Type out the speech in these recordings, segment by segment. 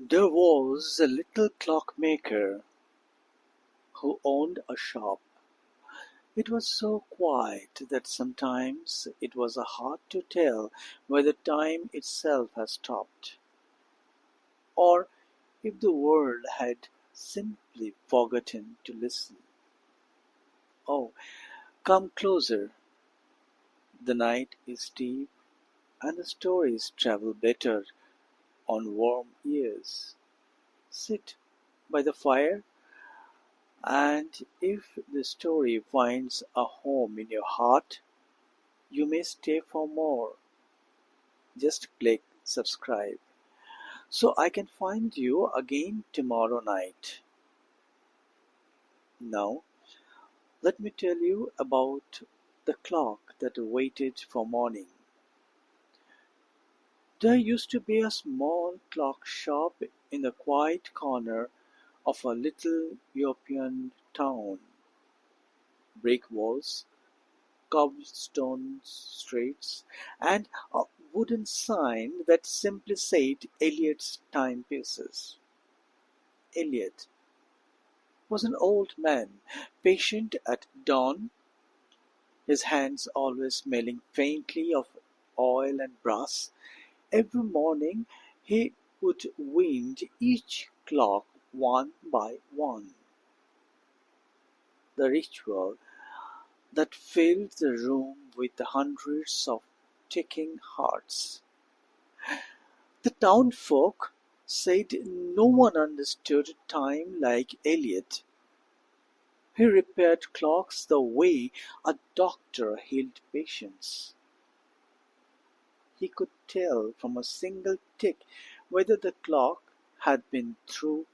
There was a little clockmaker who owned a shop. It was so quiet that sometimes it was hard to tell whether time itself had stopped, or if the world had simply forgotten to listen. Oh, come closer. The night is deep, and the stories travel better on warm ears. Sit by the fire, and if the story finds a home in your heart, you may stay for more. Just click subscribe so I can find you again tomorrow night. Now, let me tell you about the clock that waited for morning. There used to be a small clock shop in the quiet corner of a little European town. Brick walls, cobblestone streets, and a wooden sign that simply said Elliot's timepieces. Elliot was an old man, patient at dawn, his hands always smelling faintly of oil and brass. Every morning he would wind each clock one by one. The ritual that filled the room with the hundreds of ticking hearts. The townfolk said no one understood time like Elliot. He repaired clocks the way a doctor healed patients. He could tell from a single tick whether the clock had been through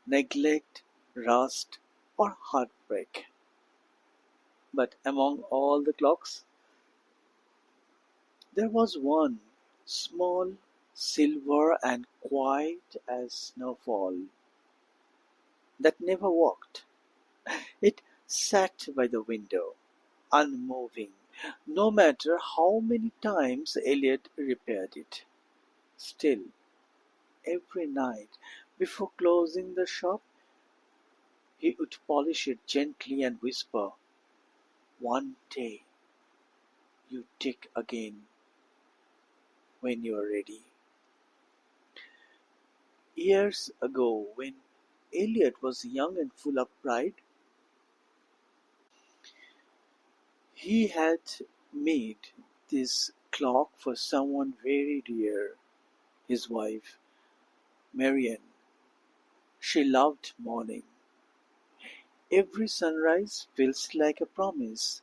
neglect, rust, or heartbreak. But among all the clocks, there was one, small, silver, and quiet as snowfall, that never walked. It sat by the window, unmoving, no matter how many times Elliot repaired it. Still, every night, before closing the shop, he would polish it gently and whisper, "One day you tick again when you are ready." Years ago, when Elliot was young and full of pride, he had made this clock for someone very dear, his wife, Marian. She loved morning. "Every sunrise feels like a promise,"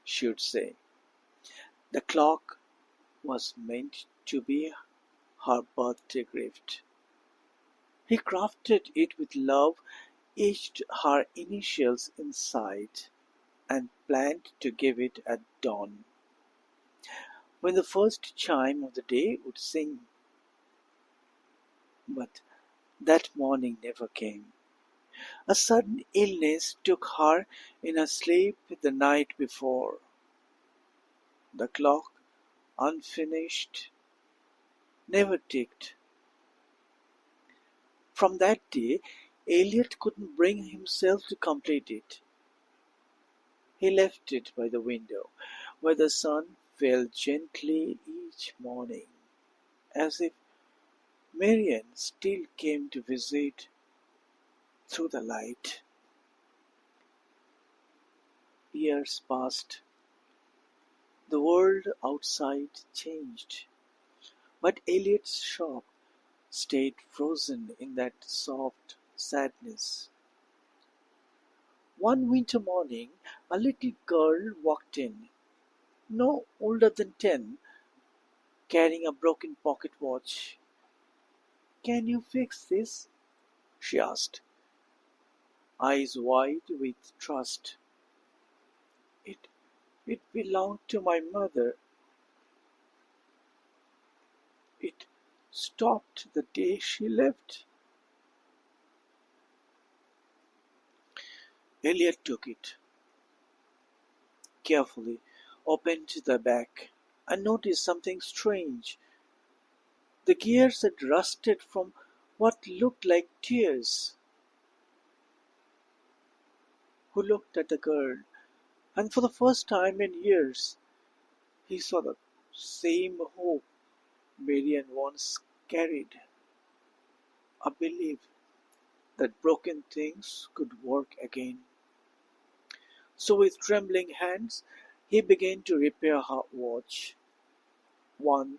she would say. The clock was meant to be her birthday gift. He crafted it with love, etched her initials inside, and planned to give it at dawn, when the first chime of the day would sing. But that morning never came. A sudden illness took her in her sleep the night before. The clock, unfinished, never ticked. From that day, Elliot couldn't bring himself to complete it. He left it by the window, where the sun fell gently each morning, as if Marian still came to visit through the light. Years passed. The world outside changed, but Elliot's shop stayed frozen in that soft sadness. One winter morning, a little girl walked in, no older than 10, carrying a broken pocket watch. "Can you fix this?" she asked, eyes wide with trust. It it belonged to my mother. It stopped the day she left." Elliot took it carefully, opened the back, and noticed something strange. The gears had rusted from what looked like tears, who looked at the girl, and for the first time in years he saw the same hope Marian once carried, a belief that broken things could work again. So with trembling hands he began to repair her watch, one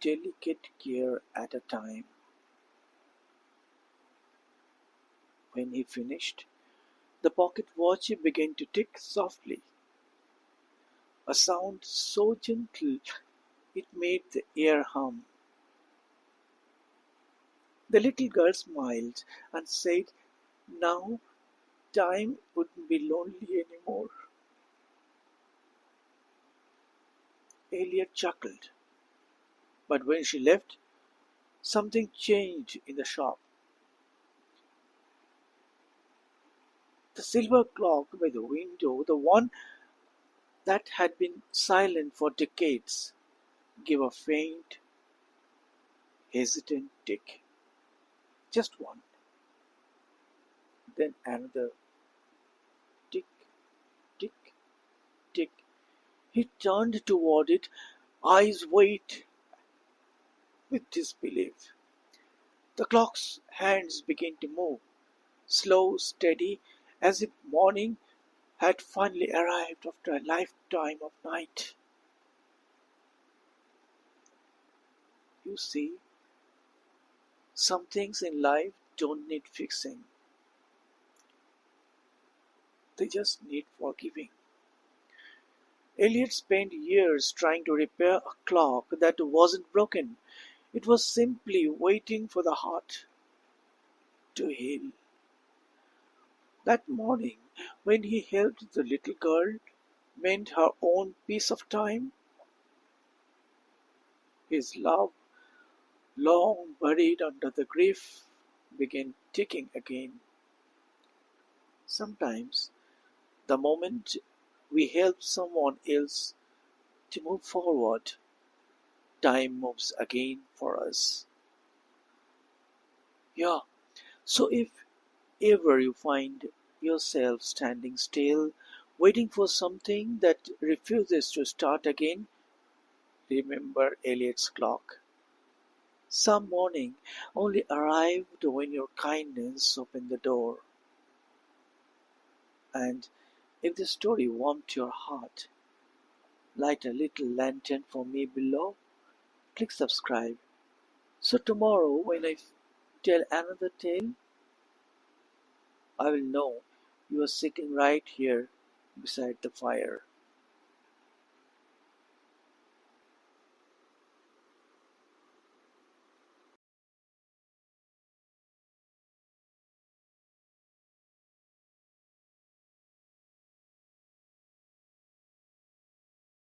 delicate gear at a time. When he finished, the pocket watch began to tick softly, a sound so gentle it made the air hum. The little girl smiled and said, "Now time wouldn't be lonely anymore." Elliot chuckled, but when she left, something changed in the shop. The silver clock by the window, the one that had been silent for decades, gave a faint, hesitant tick. Just one, then another tick, tick, tick. He turned toward it, eyes wide with disbelief. The clock's hands began to move, slow, steady, as if morning had finally arrived after a lifetime of night. You see, some things in life don't need fixing, they just need forgiving. Elliot spent years trying to repair a clock that wasn't broken. It was simply waiting for the heart to heal. That morning, when he helped the little girl mend her own piece of time, his love, long buried under the grief, began ticking again. Sometimes, the moment we help someone else to move forward, time moves again for us. Yeah, so if ever you find yourself standing still, waiting for something that refuses to start again, remember Elliot's clock. Some morning only arrived when your kindness opened the door. And if the story warmed your heart, light a little lantern for me below, click subscribe. So tomorrow when I tell another tale, I will know you are sitting right here beside the fire.